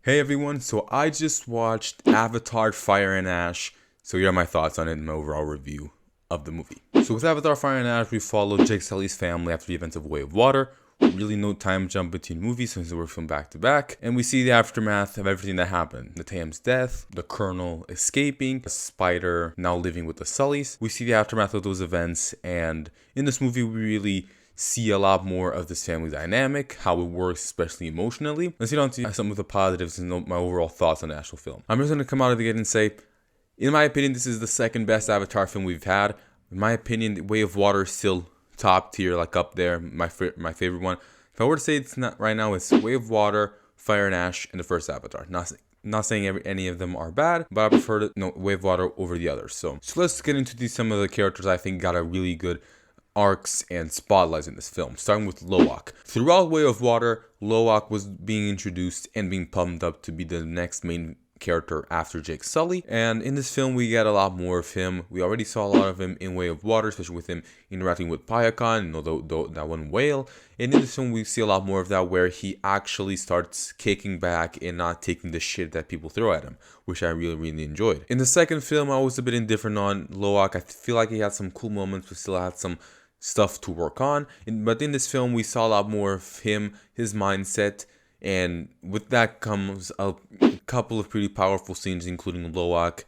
Hey everyone, so I just watched Avatar Fire and Ash, so here are my thoughts on it and my overall review of the movie. So with Avatar Fire and Ash, we follow Jake Sully's family after the events of Way of Water. Really no time jump between movies since they were filmed back to back, and we see the aftermath of everything that happened. The Tam's death, the Colonel escaping, the Spider now living with the Sullys. We see the aftermath of those events, and in this movie we really see a lot more of this family dynamic, how it works, especially emotionally. Let's get on to some of the positives and my overall thoughts on the actual film. I'm just going to come out of the gate and say, in my opinion, this is the second best Avatar film we've had. In my opinion, Way of Water is still top tier, like up there, my favorite one. If I were to say it's not right now, it's Way of Water, Fire and Ash, and the first Avatar. Not saying any of them are bad, but I prefer Way of Water over the others. So let's get into some of the characters I think got a really good arcs and spotlights in this film, starting with Loak. Throughout Way of Water, Loak was being introduced and being pumped up to be the next main character after Jake Sully, and in this film we get a lot more of him. We already saw a lot of him in Way of Water, especially with him interacting with Payakan, that one whale, and in this film we see a lot more of that, where he actually starts kicking back and not taking the shit that people throw at him, which I really enjoyed. In the second film I was a bit indifferent on Loak. I feel like he had some cool moments but still had some stuff to work on, but in this film we saw a lot more of him, his mindset, and with that comes a couple of pretty powerful scenes, including Loak,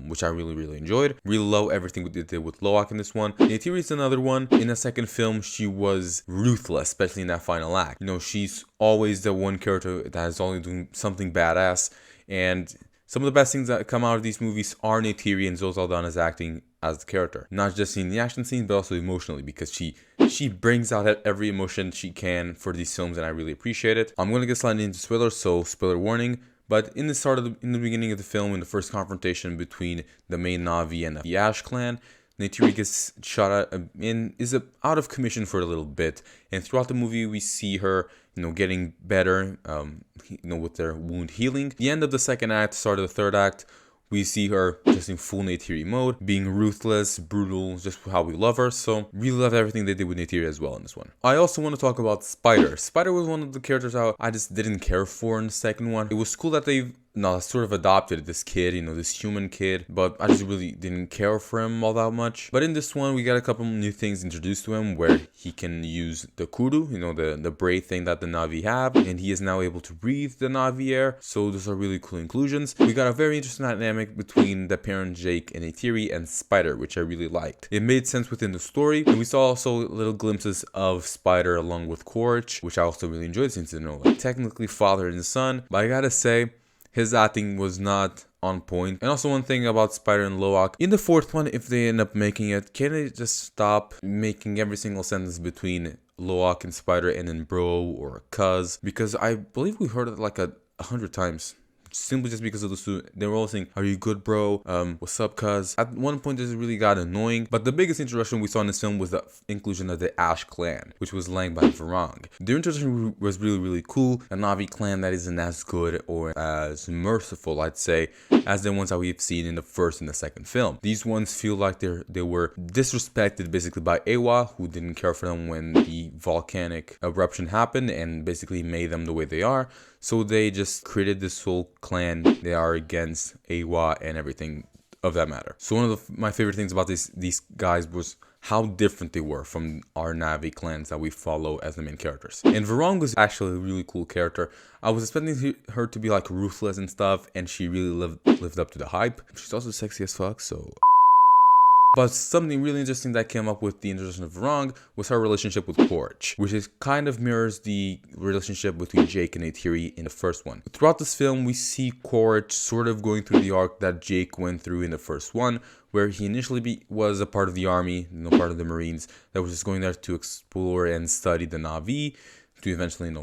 which I really enjoyed. Really love everything we did with Loak in this one. Neytiri is another one. In the second film, she was ruthless, especially in that final act. She's always the one character that is only doing something badass, and some of the best things that come out of these movies are Neytiri and Zoe Saldana's acting as the character, not just in the action scenes but also emotionally, because she brings out every emotion she can for these films, and I really appreciate it. I'm gonna get slightly into spoilers, so spoiler warning. But in the beginning of the film, in the first confrontation between the main Na'vi and the Ash clan, Neytiri gets shot at and is out of commission for a little bit. And throughout the movie, we see her, getting better, with their wound healing. The end of the second act, start of the third act, we see her just in full Neytiri mode, being ruthless, brutal, just how we love her. So really love everything they did with Neytiri as well in this one. I also want to talk about Spider. Spider was one of the characters I just didn't care for in the second one. It was cool that they've sort of adopted this kid, this human kid, but I just really didn't care for him all that much. But in this one, we got a couple new things introduced to him, where he can use the kudu, the braid thing that the Na'vi have, and he is now able to breathe the Na'vi air. So those are really cool inclusions. We got a very interesting dynamic between the parent Jake and Neytiri and Spider, which I really liked. It made sense within the story, and we saw also little glimpses of Spider along with Quaritch, which I also really enjoyed, since technically father and son. But I gotta say, his acting was not on point. And also one thing about Spider and Loak, in the fourth one, if they end up making it, can they just stop making every single sentence between Loak and Spider and then bro or cuz? Because I believe we heard it like 100 times. Simply just because of the suit. They were all saying, "Are you good, bro? What's up, cuz?" At one point, this really got annoying. But the biggest introduction we saw in this film was the inclusion of the Ash clan, which was led by Varang. Their introduction was really cool. A Na'vi clan that isn't as good or as merciful, I'd say, as the ones that we've seen in the first and the second film. These ones feel like they were disrespected basically by Awa, who didn't care for them when the volcanic eruption happened and basically made them the way they are. So they just created this whole clan. They are against Awa and everything of that matter. So one of my favorite things about these guys was how different they were from our Na'vi clans that we follow as the main characters. And Varang was actually a really cool character. I was expecting her to be like ruthless and stuff, and she really lived up to the hype. She's also sexy as fuck, so... But something really interesting that came up with the introduction of Varang was her relationship with Quaritch, which kind of mirrors the relationship between Jake and Neytiri in the first one. Throughout this film, we see Quaritch sort of going through the arc that Jake went through in the first one, where he initially was a part of the army, part of the Marines, that was just going there to explore and study the Na'vi, to eventually,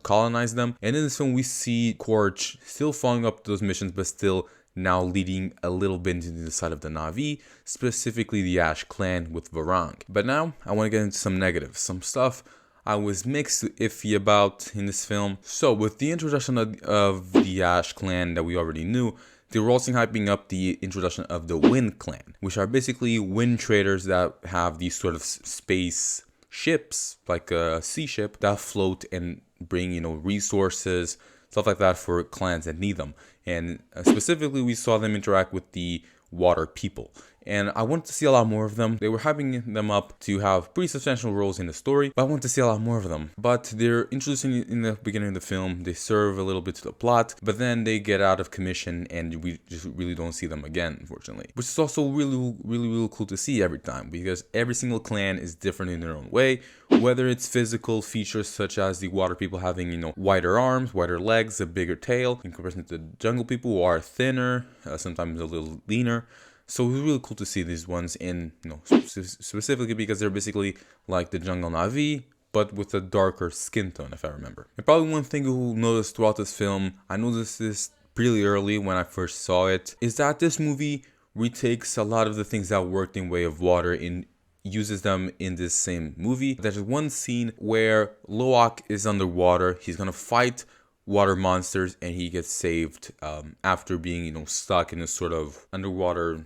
colonize them. And in this film, we see Quaritch still following up those missions, but still now leading a little bit into the side of the Na'vi, specifically the Ash clan with Varang. But now, I want to get into some negatives, some stuff I was mixed iffy about in this film. So, with the introduction of the Ash clan that we already knew, they were also hyping up the introduction of the Wind clan, which are basically wind traders that have these sort of space ships, like a sea ship, that float and bring, resources, stuff like that for clans that need them. And specifically, we saw them interact with the water people. And I wanted to see a lot more of them. They were hyping them up to have pretty substantial roles in the story, but I wanted to see a lot more of them. But they're introducing in the beginning of the film, they serve a little bit to the plot, but then they get out of commission and we just really don't see them again, unfortunately. Which is also really cool to see every time, because every single clan is different in their own way. Whether it's physical features such as the water people having, wider arms, wider legs, a bigger tail, in comparison to the jungle people who are thinner, sometimes a little leaner. So it was really cool to see these ones in, specifically because they're basically like the jungle Na'vi, but with a darker skin tone, if I remember. And probably one thing you'll notice throughout this film, I noticed this pretty early when I first saw it, is that this movie retakes a lot of the things that worked in Way of Water and uses them in this same movie. There's one scene where Loak is underwater, he's gonna fight water monsters and he gets saved after being stuck in a sort of underwater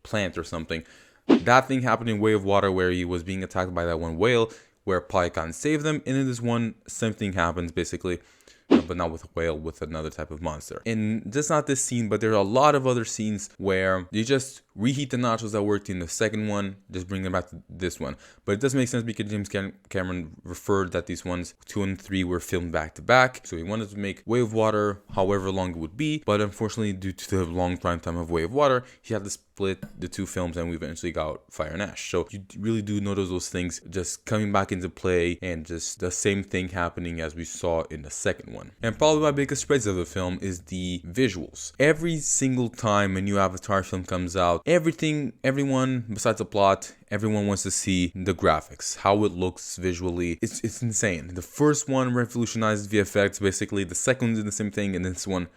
plant or something. That thing happened in Way of Water where he was being attacked by that one whale where Polycon saved them, and in this one same thing happens basically, but not with a whale, with another type of monster. And just not this scene, but there are a lot of other scenes where they just reheat the nachos that worked in the second one, just bring them back to this one. But it does make sense because James Cameron referred that these ones 2 and 3 were filmed back to back, so he wanted to make Way of Water however long it would be, but unfortunately due to the long prime time of Way of Water, he had to split the 2 films and we eventually got Fire and Ash. So you really do notice those things just coming back into play and just the same thing happening as we saw in the second one. And probably my biggest praise of the film is the visuals. Every single time a new Avatar film comes out, everyone besides the plot, everyone wants to see the graphics, how it looks visually. It's insane. The first one revolutionized VFX basically, the second one did the same thing, and this one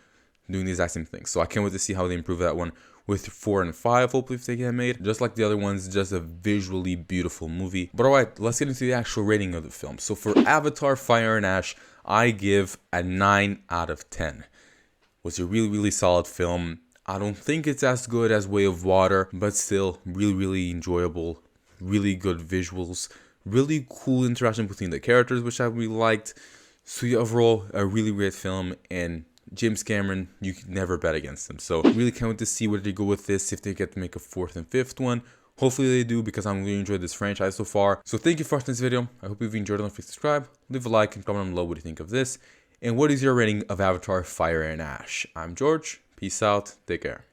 doing the exact same thing. So I can't wait to see how they improve that one with 4 and 5, hopefully, if they get made. Just like the other ones, just a visually beautiful movie. But alright, let's get into the actual rating of the film. So for Avatar Fire and Ash, I give a 9 out of 10. It was a really solid film. I don't think it's as good as Way of Water, but still really enjoyable, really good visuals, really cool interaction between the characters, which I really liked. So yeah, overall, a really great film, and James Cameron, you can never bet against him. So really can't wait to see where they go with this, if they get to make a 4th and 5th one. Hopefully they do, because I'm really enjoying this franchise so far. So thank you for watching this video. I hope you've enjoyed it. Don't forget to subscribe, leave a like, and comment below what you think of this. And what is your rating of Avatar Fire and Ash? I'm George. Peace out. Take care.